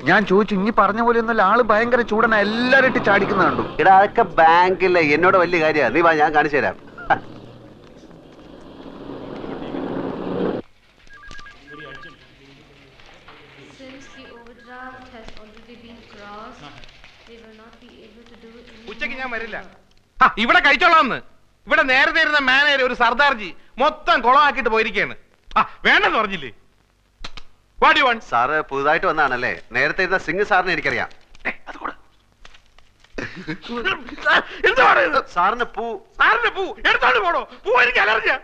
ഞാൻ ചോദിച്ചു, ഇനി പറഞ്ഞ പോലെ ഒന്നല്ല, ആള് ഭയങ്കര ചൂടന, എല്ലാരും ഇട്ട് ചാടിക്കുന്ന കണ്ടു. എടാ അതൊക്കെ ബാങ്കിലെ എന്നോട് വലിയ കാര്യമാണ്. നീ വാ, ഞാൻ കാണിച്ചു തരാം. ഉച്ചക്ക് ഞാൻ വരില്ല. ഇവിടെ കഴിച്ചോളാന്ന്. ഇവിടെ നേരത്തെ ഇരുന്ന മാനേജർ ഒരു സർദാർജി മൊത്തം കുളമാക്കിട്ട് പോയിരിക്കാണ്. വേണ്ടെന്ന് പറഞ്ഞില്ലേ? സാറ് പുതുതായിട്ട് വന്നാണല്ലേ? നേരത്തെ ഇരുന്ന സിംഗ് സാറിനെ എനിക്കറിയാം. സാറിന് പൂ എടുത്തോണ്ട് പോണോ? പൂ എനിക്ക് അലർജിയാ.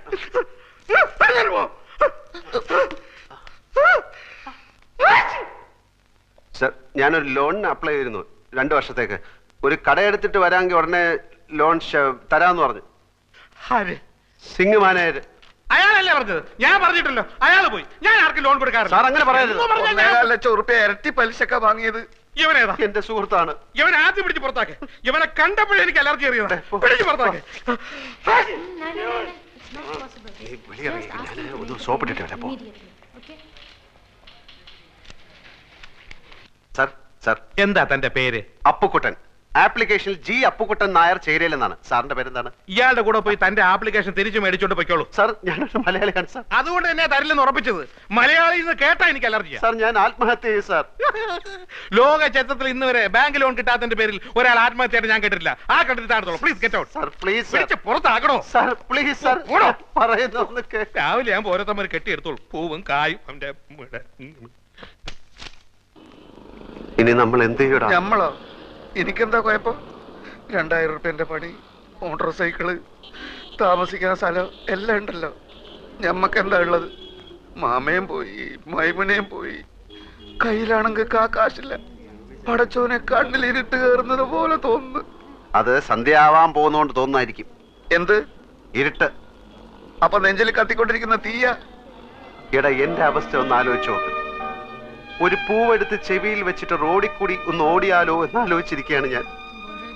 സർ, ഞാനൊരു ലോണിന് അപ്ലൈ ചെയ്തിരുന്നു 2 വർഷത്തേക്ക്. ഒരു കടയെടുത്തിട്ട് വരാമെങ്കിൽ ഉടനെ ലോൺ തരാമെന്ന് പറഞ്ഞു. സിംഗ് മാനേജർ. അയാളല്ലേ പറഞ്ഞത്? ഞാൻ പറഞ്ഞിട്ടല്ലോ, അയാള് പോയി. ഞാൻ ആർക്കും ലോൺ കൊടുക്കാറില്ല. സാർ അങ്ങനെ പറയരുത്. 1.25 ലക്ഷം റുപ്യ ഇരട്ടി പലിശക്ക വാങ്ങിയത് ഇവനേതാ? എന്റെ സുഹൃത്താണ്. ഇവൻ ആദ്യം പിടിച്ച് പുറത്താക്കെ. ഇവനെ കണ്ടപ്പോഴേ എനിക്ക് അലർജി അറിയുന്നത്. പിടിച്ച് പുറത്താക്കെ. സോപ്പിട്ടിട്ട് സർ, സർ, എന്താ തന്റെ പേര്? അപ്പുക്കുട്ടൻ. ആപ്ലിക്കേഷനിൽ ജി അപ്പുക്കുട്ടൻ നായർ ചേരയിലെന്നാണ്. സാറിന്റെ പേരെന്താണ്? ഇയാളുടെ കൂടെ പോയി തന്റെ ആപ്ലിക്കേഷൻ തിരിച്ചു മേടിച്ചോണ്ട് പോയിക്കോളൂ. സാർ, ഞാനൊരു മലയാളിയാണ് സാർ. അതുകൊണ്ട് തന്നെ തരില്ലെന്ന് ഉറപ്പിച്ചത്. മലയാളിയിൽ നിന്ന് കേട്ടാ എനിക്ക് അലർജിയാ. സാർ, ഞാൻ ആത്മഹത്യ ചെയ്യും സാർ. ലോക ചരിത്രത്തിൽ ഇന്ന് വരെ ബാങ്ക് ലോൺ കിട്ടാത്തതിന്റെ പേരിൽ ഒരാൾ ആത്മഹത്യയായിട്ട് ഞാൻ കേട്ടിട്ടില്ല. ആ കണ്ടിട്ട് താഴത്തോളൂ. Please get out. Sir, please പുറത്താക്കണോ? Sir, please sir. രാവിലെ ഞാൻ ഓരോരുത്തന്മാർ കെട്ടിയെടുത്തോളൂ. പൂവും കായും അവന്റെ. ഇനി നമ്മൾ എന്ത് ചെയ്യണം? നമ്മളോ? എനിക്കെന്താ കുഴപ്പം? 2000 റുപ്യന്റെ പണി, മോട്ടോർ സൈക്കിള്, താമസിക്കുന്ന സ്ഥലം എല്ലാം ഉണ്ടല്ലോ. ഞമ്മക്കെന്താ ഉള്ളത്? മാമയും പോയി, മൈമനെയും പോയി, കയ്യിലാണെങ്കിൽ കാശില്ല. പടച്ചോനെ കണ്ണിലിരുട്ട് കയറുന്നത് പോലെ തോന്നുന്നു. അത് സന്ധ്യയാവാൻ പോകുന്നോണ്ട് തോന്നുന്നായിരിക്കും. എന്ത് ഇരുട്ട്? അപ്പൊ നെഞ്ചിൽ കത്തിക്കൊണ്ടിരിക്കുന്ന തീയ? എടാ, എന്റെ അവസ്ഥ ഒന്ന് ആലോചിച്ച് നോക്ക്. ഒരു പൂവെടുത്ത് ചെവിയിൽ വെച്ചിട്ട് റോഡിൽ കൂടി ഒന്ന് ഓടിയാലോ എന്നാലോചിച്ചിരിക്കുകയാണ് ഞാൻ.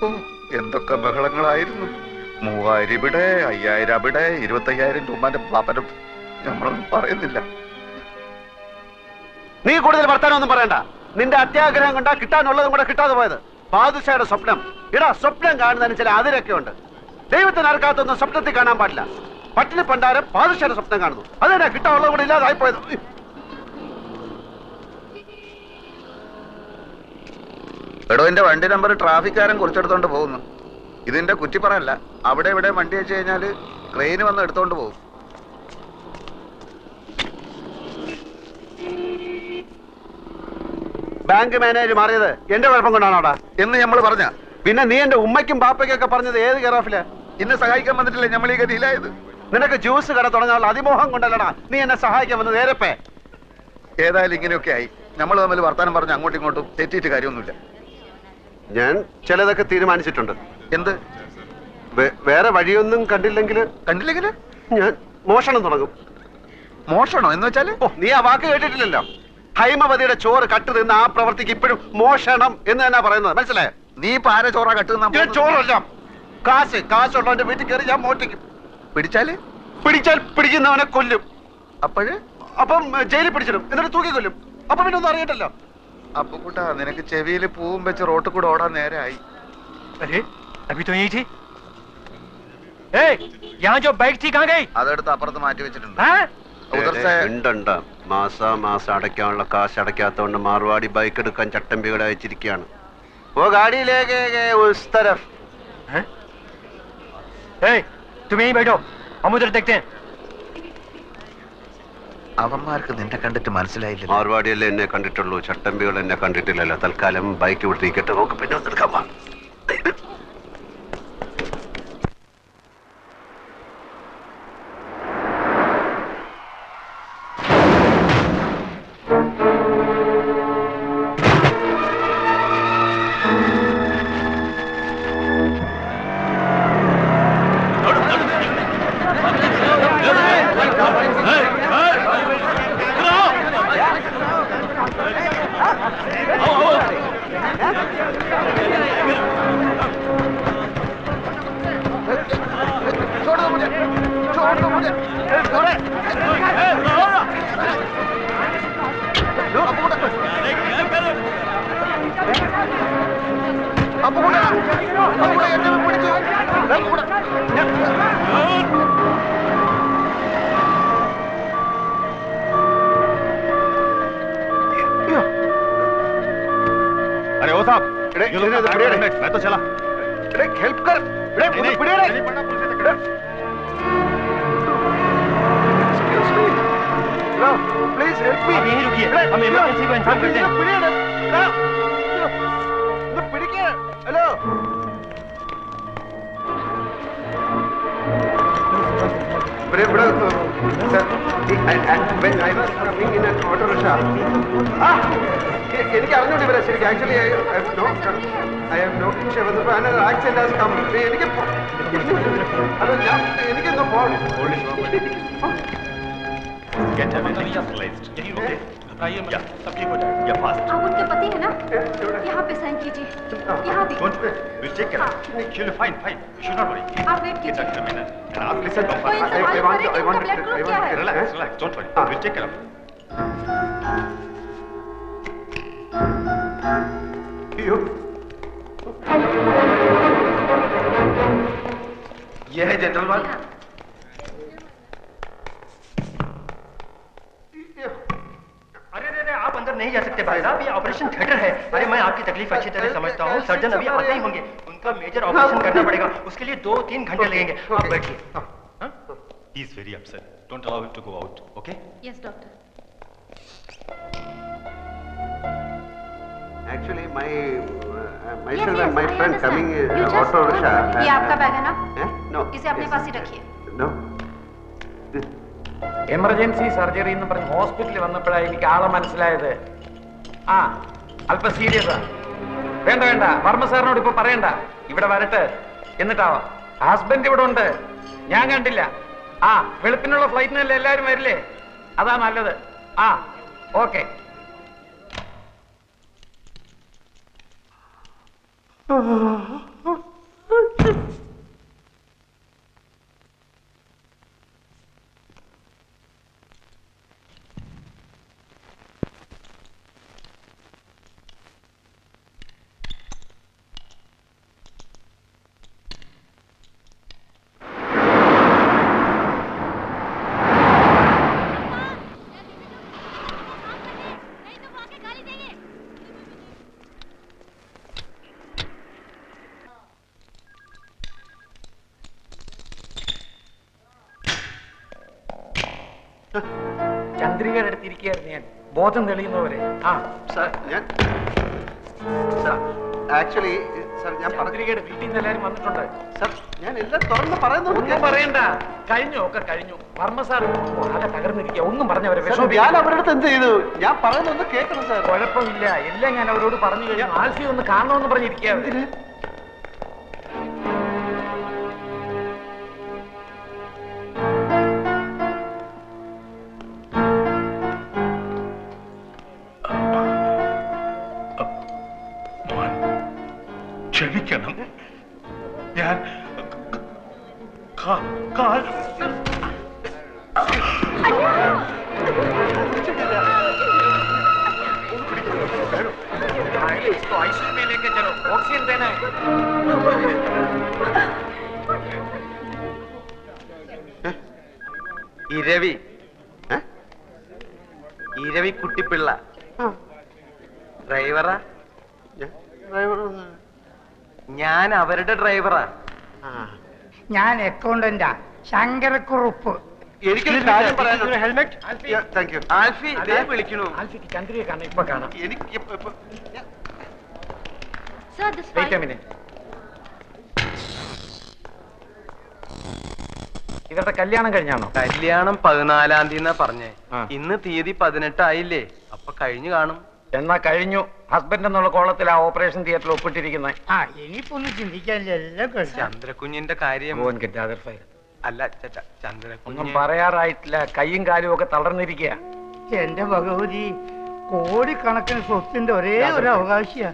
ഓ, എന്തൊക്കെ ബഹളങ്ങളായിരുന്നു. 3000 ഇവിടെ, 5000 അവിടെ, 25,000 രൂപന്റെ പാപ്പനം. നമ്മളൊന്നും പറയുന്നില്ല. നീ കൂടുതൽ വർത്താനൊന്നും പറയണ്ട. നിന്റെ അത്യാഗ്രഹം കൊണ്ടാ കിട്ടാനുള്ളതും കൂടെ കിട്ടാതെ പോയത്. ബാദുഷയുടെ സ്വപ്നം. ഇടാ, സ്വപ്നം കാണുന്നതിന് ചില അതിരൊക്കെ ഉണ്ട്. ദൈവത്തിന് അർക്കാത്തൊന്നും സ്വപ്നത്തിൽ കാണാൻ പാടില്ല. പട്ടിണി പണ്ടാരം ബാദുഷയുടെ സ്വപ്നം കാണുന്നു. അതെന്നാ കിട്ടാനുള്ളതും കൂടെ ഇല്ലാതായി പോയത്. എടോ, എന്റെ വണ്ടി നമ്പർ ട്രാഫിക്കാരൻ കുറിച്ചെടുത്തോണ്ട് പോകുന്നു. ഇതിന്റെ കുറ്റിപ്പറല്ല. അവിടെ ഇവിടെ വണ്ടി വെച്ച് കഴിഞ്ഞാല് ട്രെയിന് വന്ന് എടുത്തോണ്ട് പോകും. ബാങ്ക് മാനേജർ മാറിയത് എന്റെ കുഴപ്പം കൊണ്ടാണോടാ എന്ന് നമ്മൾ പറഞ്ഞ? പിന്നെ നീ എന്റെ ഉമ്മയ്ക്കും ബാപ്പയ്ക്കൊക്കെ പറഞ്ഞത് ഏത് കെയറോഫില്? ഇന്നെ സഹായിക്കാൻ വന്നിട്ടില്ലേ നമ്മൾ ഈ ഗതിയിലായത്? നിനക്ക് ജ്യൂസ് കട തുടങ്ങാനുള്ള അതിമോഹം കൊണ്ടല്ലടാ നീ എന്നെ സഹായിക്കാൻ വന്നത്. നേരപ്പേ ഏതായാലും ഇങ്ങനെയൊക്കെ ആയി. നമ്മൾ തമ്മിൽ വർത്താനം പറഞ്ഞ് അങ്ങോട്ടും ഇങ്ങോട്ടും തെറ്റിയിട്ട് കാര്യമൊന്നുമില്ല. ഞാൻ ചിലതൊക്കെ തീരുമാനിച്ചിട്ടുണ്ട്. എന്ത്? വേറെ വഴിയൊന്നും കണ്ടില്ലെങ്കിൽ ഞാൻ മോഷണം തുടങ്ങും. മോഷണോ എന്ന് വെച്ചാല്? ഓ, നീ ആ വാക്ക് കേട്ടിട്ടില്ലല്ലോ. ഹൈമവതിയുടെ ചോറ് കട്ട് തിന്ന ആ പ്രവർത്തിക്ക് ഇപ്പോഴും മോഷണം എന്ന് തന്നെ പറയുന്നത്. മനസ്സിലായോ? നീ ഇപ്പൊ ആരെ ചോറാ കട്ട് തിന്ന? ചോറല്ല, കാശുള്ളവന്റെ വീട്ടിൽ കയറി ഞാൻ മോട്ടിക്കും. പിടിച്ചാൽ പിടിക്കുന്നവനെ കൊല്ലും. അപ്പം ജയിലിൽ പിടിച്ചിടും, എന്നിട്ട് തൂക്കി കൊല്ലും. അപ്പൊ പിന്നെ ഒന്നും അറിയട്ടല്ലോ. അപ്പൊ കൂട്ടാ, നിനക്ക് ചെവിയിൽ പൂവും വെച്ച് റോട്ടിൽ കൂടെ ഓടാൻ നേരായി. അതെടുത്ത് അപ്പുറത്ത് മാറ്റി വെച്ചിട്ടുണ്ട്. മാസം അടയ്ക്കാനുള്ള കാശ് അടയ്ക്കാത്തോണ്ട് മാർവാടി ബൈക്ക് എടുക്കാൻ ചട്ടമ്പികളെ അയച്ചിരിക്കുകയാണ്. ഓ ഗാഡിയിലേക്ക് അവന്മാർക്ക് നിന്നെ കണ്ടിട്ട് മനസ്സിലായില്ല. മാർവാടിയല്ലേ എന്നെ കണ്ടിട്ടുള്ളൂ, ചട്ടമ്പികൾ എന്നെ കണ്ടിട്ടില്ലല്ലോ. തൽക്കാലം ബൈക്ക് വിട്ടിരിക്കട്ടെ, നോക്ക് പിന്നെ എടുക്കാം. जाओ साहब इधर, ये लोग इधर, का इधर, बैग है, मैं तो चला हेल्प कर नहीं, नहीं पढ़ना पुलिस से टकरा प्लीज हेल्प मी आप यहीं रुकिए, हम इमरजेंसी को इन्फॉर्म करते हैं। पिടിക്കുക ഹലോ ഇവിടെ എനിക്ക് അറിഞ്ഞൂടെ ഇവരെ ശരിക്കും ആക്ച്വലി ആക്സിഡന്റ് എനിക്ക് ഹലോ ഞാൻ എനിക്കൊന്ന് പോകണം Get him hospitalized. Okay? Yeah. सब ठीक हो जाएगा. Yeah, fast. आप उनके पति है ना? यहाँ पे साइन कीजिए। यहाँ भी। Don't worry. We'll take care of it. She'll be fine, fine. You should not worry. आप वेट Get कीजिए। Dr. Menon. And ask listen to कोई इंतजाम करें कि उनका ब्लड ग्रुप क्या है? Relax, relax. Don't worry. We'll take care of it. अयो ये है जनरल वार्ड। अरे आप अंदर नहीं जा सकते भाई साहब, ये ऑपरेशन थिएटर है। अरे मैं आपकी तकलीफ अच्छी तरह समझता हूँ, सर्जन अभी आते ही होंगे, उनका मेजर ऑपरेशन करना पड़ेगा, उसके लिए 2-3 घंटे लगेंगे। आप बैठिए। He is very upset. Don't allow him to go out. Okay? Yes doctor. Actually, my Yes, myself yes, and my I friend understand. coming You just auto hold rickshaw. on. ये आपका बैग है ना? No. इसे अपने पास ही रखिए। No. Emergency surgery എന്ന് പറഞ്ഞ് ഹോസ്പിറ്റലിൽ വന്നപ്പോഴാണ് എനിക്ക് ആളെ മനസ്സിലായത്. ആ അല്പം സീരിയസാ. വേണ്ട വേണ്ട, വർമ്മ സാറിനോട് ഇപ്പൊ പറയണ്ട, ഇവിടെ വരട്ടെ എന്നിട്ടാവാം. ഹസ്ബൻഡ് ഇവിടെ ഉണ്ട്, ഞാൻ കണ്ടില്ല. ആ വെളുപ്പിനുള്ള ഫ്ലൈറ്റിനല്ലേ എല്ലാവരും വരില്ലേ? അതാ നല്ലത്. ആ ഓക്കെ. ചന്ദ്രികയുടെ അടുത്തിരിക്കുകയായിരുന്നു ഞാൻ, ബോധം തെളിയുന്നവരെ. ആ Sir, ഞാൻ ആക്ച്വലി സർ ഞാൻ പറഞ്ഞു ചന്ദ്രികയുടെ വീട്ടിൽ നിന്ന് എല്ലാവരും വന്നിട്ടുണ്ട്. സർ ഞാൻ എല്ലാം തുറന്ന് പറയുന്നുണ്ട്. ഒന്നും പറയണ്ട, കഴിഞ്ഞു, ഒക്കെ കഴിഞ്ഞു. വർമ്മ സാർ ആകെ തകർന്നിരിക്കുക, ഒന്നും പറഞ്ഞവരെ ഞാൻ വിഷമിപ്പിക്കണ്ട. അവരുടെ അടുത്ത് എന്ത് ചെയ്തു? ഞാൻ പറയുന്നൊന്ന് കേൾക്കണം സാർ. കുഴപ്പമില്ല, എല്ലാം ഞാൻ അവരോട് പറഞ്ഞു കഴിഞ്ഞു. ആൽഫി ഒന്ന് കാണണമെന്ന് പറഞ്ഞിരിക്കുകയാണ്. ക്ഷമിക്കണം, ഞാൻ കാൽ इसको आईसीयू में लेके चलो, ऑक्सीजन देना है. ഇരവി ഇരവി കുട്ടിപ്പിള്ള ഡ്രൈവറാ. ഞാൻ അവരുടെ ഡ്രൈവറാ. ഞാൻ അക്കൗണ്ടന്റാ, ശങ്കരക്കുറുപ്പ്. എനിക്കൊരു കാര്യം പറയാനുണ്ട്. हेलमेट। Thank you. ആൽഫി ദേ വിളിക്കണു. ആൽഫിക്ക് ചന്ദ്രിയെ കാണാം, ഇപ്പൊ കാണാം. എനിക്ക് Sir, this wait a file. Minute. ഇവരുടെ കല്യാണം കഴിഞ്ഞാണോ? കല്യാണം 14-ാം തീയതി പറഞ്ഞേ. ആ. ഇന്ന് തീയതി 18 ആയില്ലേ, അപ്പൊ കഴിഞ്ഞു കാണും. എന്നാ കഴിഞ്ഞു. ഹസ്ബൻഡ് എന്നുള്ള കോളത്തിൽ ആ ഓപ്പറേഷൻ തിയേറ്ററിൽ ഒപ്പിട്ടിരിക്കുന്നത്. ആ ഇനിയിപ്പോ ഒന്നും ചിന്തിക്കാനില്ല, എല്ലാം കഴിഞ്ഞു. ചന്ദ്രകുഞ്ഞിന്റെ കാര്യം അല്ല ഒന്നും ചന്ദ്രകുഞ്ഞ് പറയാറായിട്ടില്ല, കൈയും കാലും ഒക്കെ തളർന്നിരിക്കുക. എന്റെ ഭഗവതി, കോടിക്കണക്കിന് സ്വത്തിന്റെ ഒരേ ഒരു അവകാശിയാ.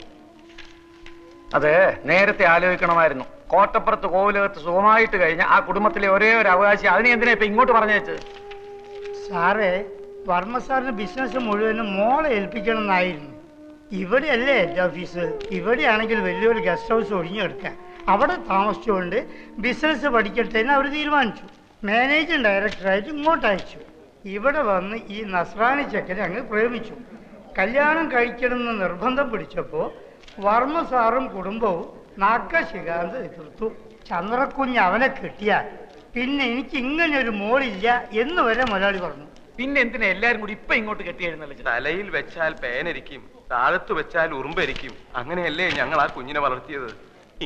അത് നേരത്തെ ആലോചിക്കണമായിരുന്നു. കോട്ടപ്പുറത്ത് കോവിലകത്ത് സുഖമായിട്ട് കഴിഞ്ഞ ആ കുടുംബത്തിലെ ഒരേ ഒരു അവകാശി, അതിനെ എന്തിനാ ഇപ്പൊ ഇങ്ങോട്ട് പറഞ്ഞേച്ച്? സാറേ, വർമ്മ സാറിന് ബിസിനസ് മുഴുവനും മോളെ ഏൽപ്പിക്കണം എന്നായിരുന്നു. ഇവിടെയല്ലേ എൻ്റെ ഓഫീസ്, ഇവിടെയാണെങ്കിൽ വലിയൊരു ഗസ്റ്റ് ഹൗസ് ഒഴിഞ്ഞെടുക്കാൻ. അവിടെ താമസിച്ചുകൊണ്ട് ബിസിനസ് പഠിക്കട്ടെ എന്ന് അവർ തീരുമാനിച്ചു. മാനേജിങ് ഡയറക്ടറായിട്ട് ഇങ്ങോട്ട് അയച്ചു. ഇവിടെ വന്ന് ഈ നസ്രാണി ചെക്കനെ അങ്ങ് പ്രേമിച്ചു. കല്യാണം കഴിക്കണമെന്ന് നിർബന്ധം പിടിച്ചപ്പോൾ വർമ്മ സാറും കുടുംബവും നാക്കശികാന്ത് എതിർത്തു. ചന്ദ്രക്കുഞ്ഞ് അവനെ കിട്ടിയാൽ പിന്നെ എനിക്ക് ഇങ്ങനെ ഒരു മോളില്ല എന്ന് വരെ മുതലാളി പറഞ്ഞു. പിന്നെ എന്തിനാ എല്ലാരും കൂടി ഇപ്പൊ ഇങ്ങോട്ട് കെട്ടി എഴുന്നള്ളിച്ചു? തലയിൽ വെച്ചാൽ പേനരിക്കും, താഴത്ത് വെച്ചാൽ ഉറുമ്പരിക്കും. അങ്ങനെയല്ലേ ഞങ്ങൾ ആ കുഞ്ഞിനെ വളർത്തിയത്.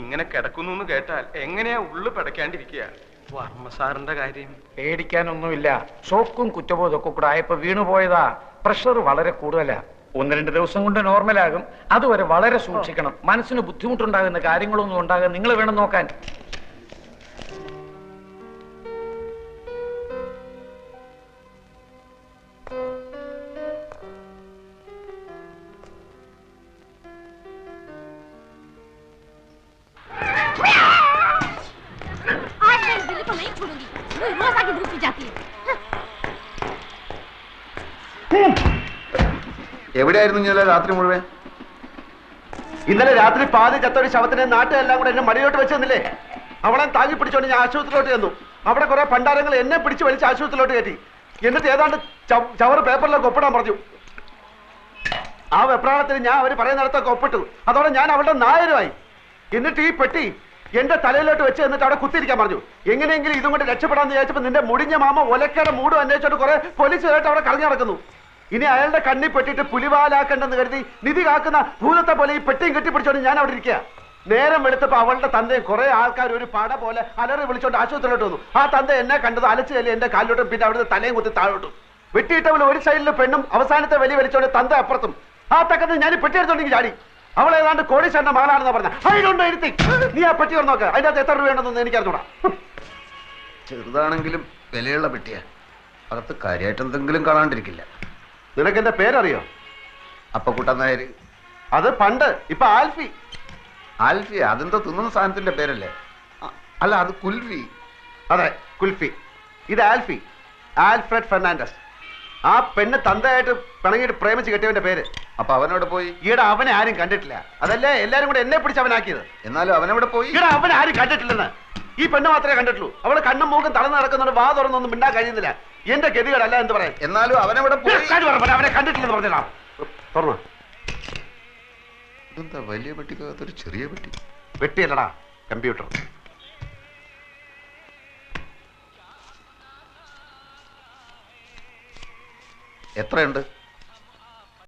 ഇങ്ങനെ കിടക്കുന്നു എന്ന് കേട്ടാൽ എങ്ങനെയാ ഉള്ളു പിടയ്ക്കാണ്ടിരിക്കുക. വർമ്മ സാറിന്റെ കാര്യം പേടിക്കാനൊന്നുമില്ല. ഷോക്കും കുറ്റബോധം ഒക്കെ കൂടെ ആയപ്പോ വീണുപോയതാ. പ്രഷർ വളരെ കൂടുതലാ. 1-2 ദിവസം കൊണ്ട് നോർമലാകും. അതുവരെ വളരെ സൂക്ഷിക്കണം. മനസ്സിന് ബുദ്ധിമുട്ടുണ്ടാകുന്ന കാര്യങ്ങളൊന്നും ഉണ്ടാകാൻ നിങ്ങൾ വേണം നോക്കാൻ. आज मैं इस बिल्ली को नहीं छोड़ूंगी। वो रोज आके धूप पी जाती है। എവിടെയായിരുന്നു ഇന്നലെ രാത്രി മുഴുവൻ? ഇന്നലെ രാത്രി പാതി ചത്തൊരു ശവത്തിനെ നാട്ടുകാരെല്ലാം കൂടെ എന്നെ മടിയോട്ട് വെച്ച് തന്നില്ലേ? അവളെ താങ്ങി പിടിച്ചോണ്ട് ഞാൻ ആശുപത്രിയിലോട്ട് ചെന്നു. അവിടെ കുറെ പണ്ടാരങ്ങൾ എന്നെ പിടിച്ച് വലിച്ച് ആശുപത്രിയിലോട്ട് കയറ്റി. എന്നിട്ട് ഏതാണ്ട് ചവറ് പേപ്പറിലൊക്കെ ഒപ്പിടാൻ പറഞ്ഞു. ആ വെപ്രാളത്തിന് ഞാൻ അവർ പറയുന്നിടത്തൊക്കെ ഒപ്പിട്ടു. അതോടെ ഞാൻ അവളുടെ നായരുമായി. എന്നിട്ട് ഈ പെട്ടി എന്റെ തലയിലോട്ട് വെച്ച് എന്നിട്ട് അവിടെ കുത്തിരിക്കാൻ പറഞ്ഞു. എങ്ങനെയെങ്കിലും ഇതും കൊണ്ട് രക്ഷപ്പെടാന്ന് വിചാരിച്ചപ്പോൾ നിന്റെ മുടിഞ്ഞ മാമ ഒലക്കയുടെ മൂടും അന്വേഷിച്ചോണ്ട് കുറെ പോലീസുകാരായിട്ട് അവിടെ കറങ്ങി നടക്കുന്നു. ഇനി അയാളുടെ കണ്ണി പെട്ടിട്ട് പുലിവാലാക്കണ്ടെന്ന് കരുതി നിധി കാക്കുന്ന ഭൂതത്തെ പോലെ ഈ പെട്ടിയും കെട്ടിപ്പിടിച്ചോണ്ട് ഞാൻ അവിടെ ഇരിക്കുക. നേരം വെളുത്തപ്പോ അവളുടെ തന്തയും കുറെ ആൾക്കാർ ഒരു പട പോലെ അലറി വിളിച്ചോണ്ട് ആശുപത്രിയിലോട്ട് വന്നു. ആ തന്ത എന്നെ കണ്ടത് അലച്ചു കയറി എന്റെ കാലിലോട്ടും പിന്നെ അവിടുന്ന് തലയും കുത്തി താഴോട്ടും. വെട്ടിയിട്ടവൾ ഒരു സൈഡിൽ പെണ്ണും അവസാനത്തെ വലി വലിച്ചോണ്ട് തന്ത അപ്പുറത്തും. ആ തക്കത്ത് ഞാൻ പെട്ടി എടുത്തോണ്ടെങ്കിൽ ചാടി. അവൾ ഏതാണ്ട് കോടീശ്വരന്റെ മകളാണെന്ന് പറഞ്ഞ അതിലുണ്ടോ ഇരുത്തി നീ ആ പെട്ടി നോക്ക. അതിനകത്ത് എത്ര രൂപയുണ്ടെന്ന് എനിക്ക് അറിഞ്ഞൂടാ. ചെറുതാണെങ്കിലും വിലയുള്ള പെട്ടിയാ. അകത്ത് കാര്യമായിട്ട് എന്തെങ്കിലും കാണാണ്ടിരിക്കില്ല. നിനക്ക് എന്റെ പേരറിയോ? അപ്പക്കുട്ടൻ നായർ. അത് പണ്ട്. ഇപ്പൊ ആൽഫി. ആൽഫി അതെന്തോ തിന്നുന്ന സാധനത്തിന്റെ പേരല്ലേ? അല്ല, അത് കുൽഫി. അതെ, കുൽഫി. ഇത് ആൽഫി, ആൽഫ്രഡ് ഫെർണാണ്ടസ്. ആ പെണ്ണ് തന്തയായിട്ട് പിണങ്ങിയിട്ട് പ്രേമിച്ച് കെട്ടിയവന്റെ പേര്. അപ്പൊ അവനോട് പോയി? ഈടെ അവനെ ആരും കണ്ടിട്ടില്ല. അതല്ലേ എല്ലാരും കൂടെ എന്നെ പിടിച്ച് അവനാക്കിയത്. എന്നാലും അവനവിടെ പോയി? ഈടെ അവനെ ആരും കണ്ടിട്ടില്ലെന്ന്. ഈ പെണ്ണ് മാത്രമേ കണ്ടിട്ടുള്ളൂ. അവള് കണ്ണും മൂക്കും തളർന്ന് നടക്കുന്നതുകൊണ്ട് വാ തുറന്നൊന്നും മിണ്ടാൻ കഴിയുന്നില്ല. എന്റെ ഗതികളല്ല എന്ന് പറയാം. എന്നാലും അവനവിടെ പോയി? അവനെ കണ്ടിട്ടില്ലെന്ന് പറഞ്ഞാ തുറന്നു. ഇതെന്താ വലിയ പെട്ടിക്കകത്തൊരു ചെറിയ പെട്ടി? വെട്ടിയല്ലടാ, കമ്പ്യൂട്ടർ. എത്രയുണ്ട്?